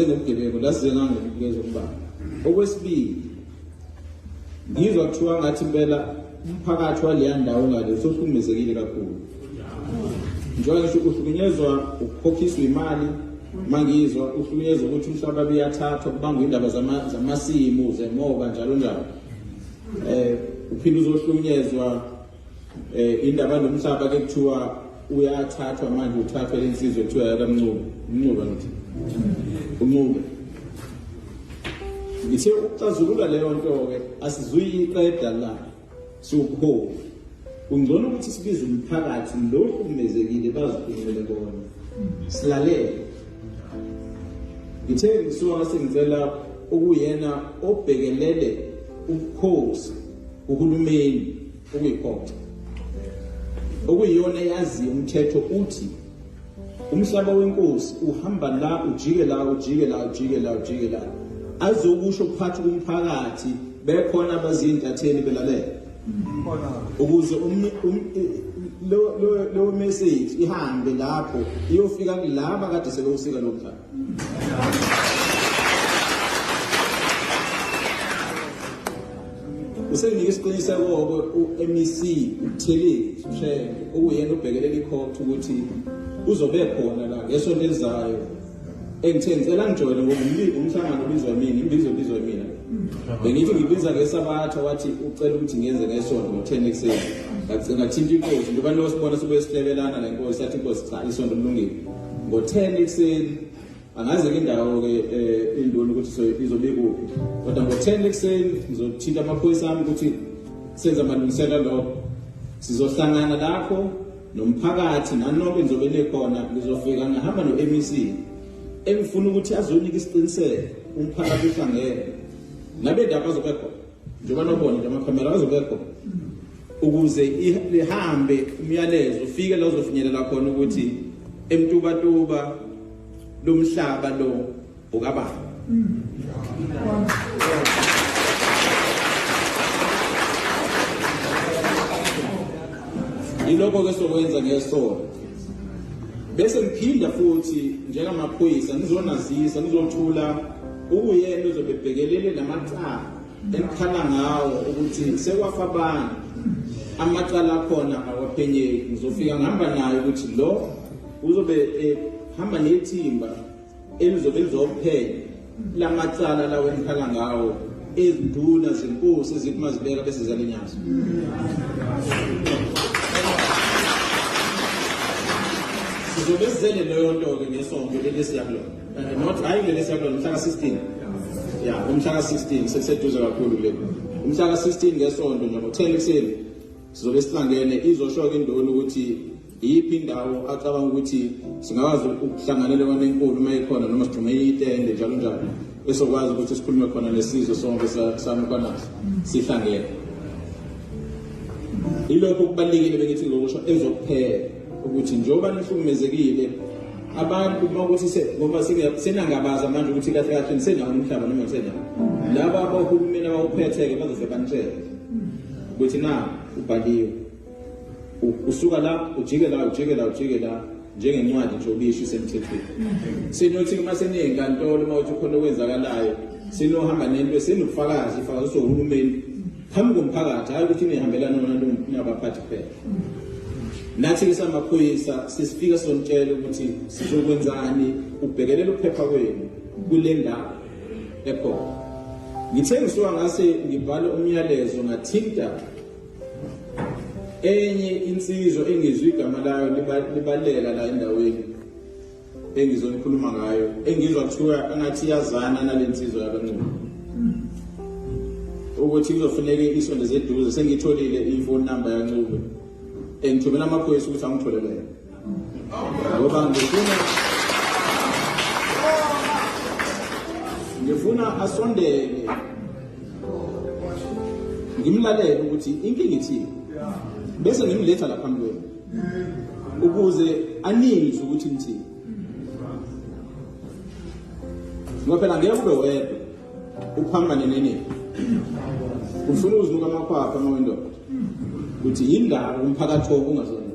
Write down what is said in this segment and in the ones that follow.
ngobugebengu lasizenga ngokubukeza ukubanga. Okwesibili, ngizwa kuthiwa ngathi impela umphakathi waleya ndawo ngale sohlukumezekile kakhulu. Njengoba ngisho uhlukunyezwa ukukhokhiswa imali, mangizwa uhlukunyezwa ukuthi umhlaba biyathathwa kubangwa indaba zamasimu zemoba njalo njalo. Uphinde uzohlukunyezwa indaba nomhlaba ke kuthiwa uyathathwa manje uthathwa lensizwe kuthiwa yakamncube. Umncube ngithi. Umncube. Ngithe ukuxazulula leyo nto ke asizuyiqeda la. Sukho. Ungcono ukuthi sibize umphakathi lo ohlukumezekile bazikhulumele bona. Silalele. Ngithe ngisuka sengicela ukuyena obhekelele ukhosi uhulumeni okuyikhotha. Okuyiyona yazi umthetho uthi umhlaba wenkosi uhamba la ujike la ujike la ujike la ujike la. Azokusho phakathi kumphakathi bekhona abazintatheli belalela. Ukuze lo message ihambe lapho iyofika kulabo kade sebewusika lo mhlaba. Usenginike isiqiniseko uMEC uTheleki Mshele okuyena obhekelela ikhotha ukuthi uzobe khona la ngesonto elizayo. Engithenzela ngijoyine ngoba umhlangano ubizwa mina, imbizo bizwa mina. Bengithi ngibiza ngesabatha wathi ucela ukuthi ngenze ngesonto ngo-10 ekseni. Ngathinta inkosi ngoba lo sibona sibuye sihlebelana lenkosi sathi inkosi cha isonto lilungile. Ngo-10 ekseni angaze ke indawo ke indoni ukuthi izobe kuphi. Kodwa ngo-10 ekseni ngizothinta amaphoyisa ami ukuthi senza amalungiselelo lo. Sizohlangana lapho nomphakathi nanonke nizobe nekhona ngizofika ngihamba noMEC. Engifuna ukuthi azonika isiqiniseko umphakathi uhlangene nabe ndaba bazobe khona njengoba nobona nje amakhamera bazobe khona ukuze lihambe umyalezo ufike la uzofinyelela khona ukuthi emtubatuba lomhlaba lo ukabani. Ilokho ke sokwenza ngesonto bese ngiphinda futhi njengamaphoyisa ngizonazisa ngizothula ukuyena uzobebhekelele namacala enikhala ngawo ukuthi sekwafa abantu amacala khona awaphenyeki. Ngizofika ngihamba nayo ukuthi lo uzobe hamba nethimba elizobe lizophenya lamacala lawo enikhala ngawo ezinduna zenkosi ezithi mazibeka bese zalinyazo. Sizobezele leyo nto ke ngesonto lelesiyakulona. Not hayi lelesiyakulona umhla ka-16. Yeah, umhla ka-16 sekuseduze kakhulu le. Umhla ka-16 ngesonto nje ngo-10 ekseni sizobe sihlangene izoshoka indoni ukuthi yiphi indawo acabanga ukuthi singakwazi ukuhlanganela kwana enkulu uma ikhona noma sigxume itende njalo njalo. Esokwazi ukuthi sikhulume khona nesizwe sonke sami kwanaso sihlangene. Ilokho kubalekile bengithi ngokusho ezokuphela ukuthi njoba nihlukumezekile abantu makuthi ngoba senangabaza manje ukuthi kahle kahle nisenawo umhlaba noma nisenawo laba abahulumeni abawuphetheke bazoze banitshele ukuthi na ubhaliwe usuka la ujike la ujike la ujike la njengencwadi nje obisho isemthethweni. Sinothi uma senenkantolo mawuthi khona okwenzakalayo sinohamba nento esenobufakazi ifakazi sohulumeni phambi komphakathi hayi ukuthi nihambelana nabaphathi kuphela. Nathi ngisamaphoyisa sisifika sontshela ukuthi sizokwenzani ubhekelela ukuphepha kwenu kule ndawo ekhona. Ngithe ngisuka ngase ngibhala umyalezo ngathinta enye insizwa engizwe igama layo libalela la endaweni engizonikhuluma ngayo engizwa kuthiwa engathi yazana nalensizwa yabancane ukuthi kuzofuneke isondeze eduze. Sengitholile ifone number yaNcube engithumela amaphoyisa ukuthi angitholele ngoba ngifuna asondele ngimlalele ukuthi inkinga ithini bese ngimletha la phambi kwenu ukuze anizwe ukuthi ngithini. Ngoba phela ngeke kube wedwa ukuphambana nenini ufuna uzinuka amakhwapha amawendo ukuthi yindaba umphakathi wonke ungazona.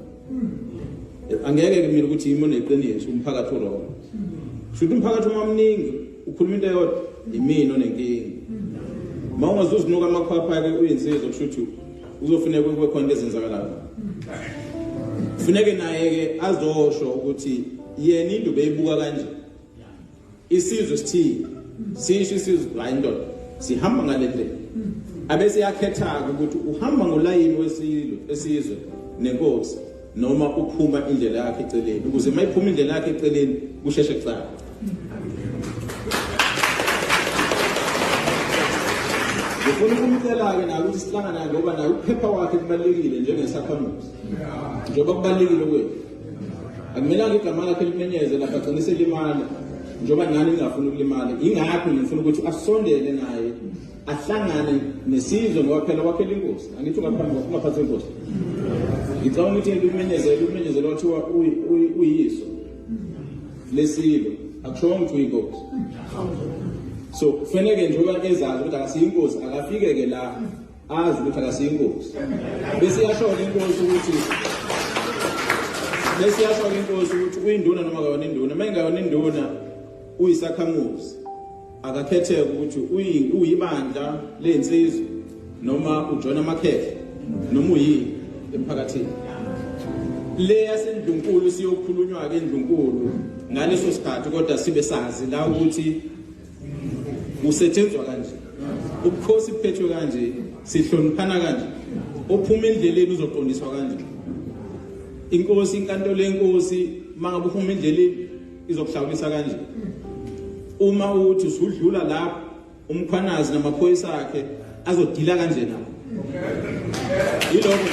Angeke ke mina ukuthi yimo neqiniso umphakathi oro. Futhi umphakathi omamningi ukhuluma into eyodwa imini onenkinga uma ungazuzinuka amakhwapha ke uyinsizwa kushuthi uzofuneka kube khona ezenzakalayo kufuneke naye ke azosho ukuthi yena into beyibuka kanje isizwe sithini sisho isizwe hayi ndoda sihamba ngale abese yakhetha ukuthi uhamba ngolayini wesizwe nenkosi noma uphuma indlela yakhe eceleni ukuze mayiphuma indlela yakhe eceleni kusheshe kucala ngifuna ukumcela-ke naye ukuthi sihlangana ngoba naye ukuphepha kwakhe kubalulekile njengesakhamuzi njengoba kubalulekile kwethu akumelanga igama lakhe limenyeze lapha agcine selimala njengoba nani ningafuni ukulimala ingakho ngifuna ukuthi asondele naye ahlangane nesizwe ngoba phela wakhela inkosi angithi ungaphathi inkosi ngicabanga ukuthi umenyezelo wathiwa uyiso lesilo akushongo ukuthi uyinkosi so kufanele njengoba ezazi ukuthi akasiyinkosi akafike-ke la azi ukuthi akasiyinkosi bese iyasho-ke inkosi ukuthi uyinduna noma akayona induna uma ingayona induna uyisakhamuzi akakhetheke ukuthi uyibandla lensizwe noma uJohn Makhehle noma uyini emphakathini le yaseNdlunkulu siyokhulunywa ke eNdlunkulu ngaleso sikhathi kodwa sibe sazi la ukuthi usetshenzwa kanje ubukhosi buphethwe kanje sihloniphana kanje ophuma endleleni uzoqondiswa kanje inkosi inkantolo yenkosi mangabe uphuma endleleni izokuhlawulisa kanje uma uthi usudlula lapho umkhwanazi namaphoyisa akhe azodila kanje nawo yilokho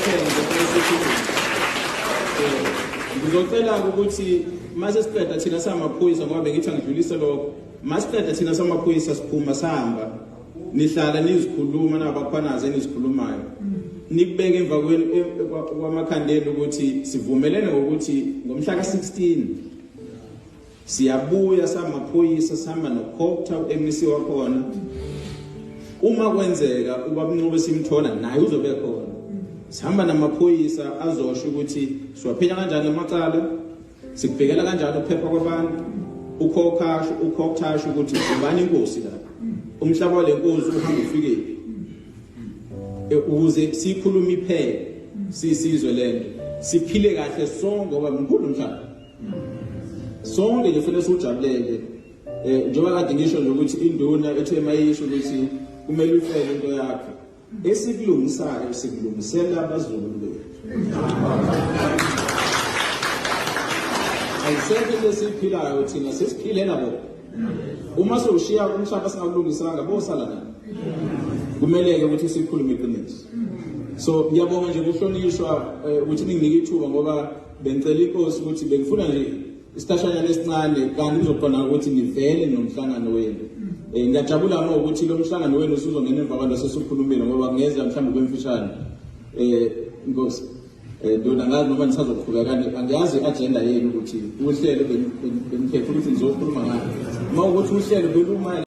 ngizocela ukuthi mase siqeda thina samaphoyisa ngoba bengithi angidlulise lokho masiqeda thina samaphoyisa siphuma sahamba nihlala nizikhuluma nabakhwanazi enizikhulumayo nikubeke emva kwamakhandela ukuthi sivumelene ngokuthi ngomhla ka-16 siyabuya samaphoyisa sihamba noCopter uMC wakhona uma kwenzeka ubabunqobe simthola naye uzobe khona sihamba namaphoyisa azosho ukuthi siwaphenya kanjani amacala sikubhekela kanjani ukuphepha kwabantu ukhokthasho ukuthi ubani inkosi la umhlaba wale nkosi uhamba ufike ukuze sikhulume iphele sisizwe lento siphile kahle sonke ngoba mkhulu umhlaba sonke nje kufanele sijabulele njengoba kade ngisho nje ukuthi induna ethe mayisho ukuthi kumele ufele into yakho esikulungisayo sikulungisela abazulu bethu ayisekho lesiphilayo thina sesiphilela bona uma sowushiya umhlaba singakulungisanga bosala nani kumele-ke ukuthi sikhulume iqiniso so ngiyabonga nje ukuhlonishwa ukuthi ninginike ithuba ngoba bengicela inkosi ukuthi bengifuna nje isihlashanyana esincane kanti ngizokhona ukuthi nivele nomhlangano wenu ngiyajabula uma ukuthi lo mhlangano wenu usuzongena emva kwalo sesikhulumile ngoba ngeza mhlawumbe kwemfishane inkosi ndona ngazi noma nisazoqhubeka angiyazi i-agenda yenu ukuthi uhlelo bengikhetha ukuthi nizokhuluma ngayo uma ukuthi uhlelo beluma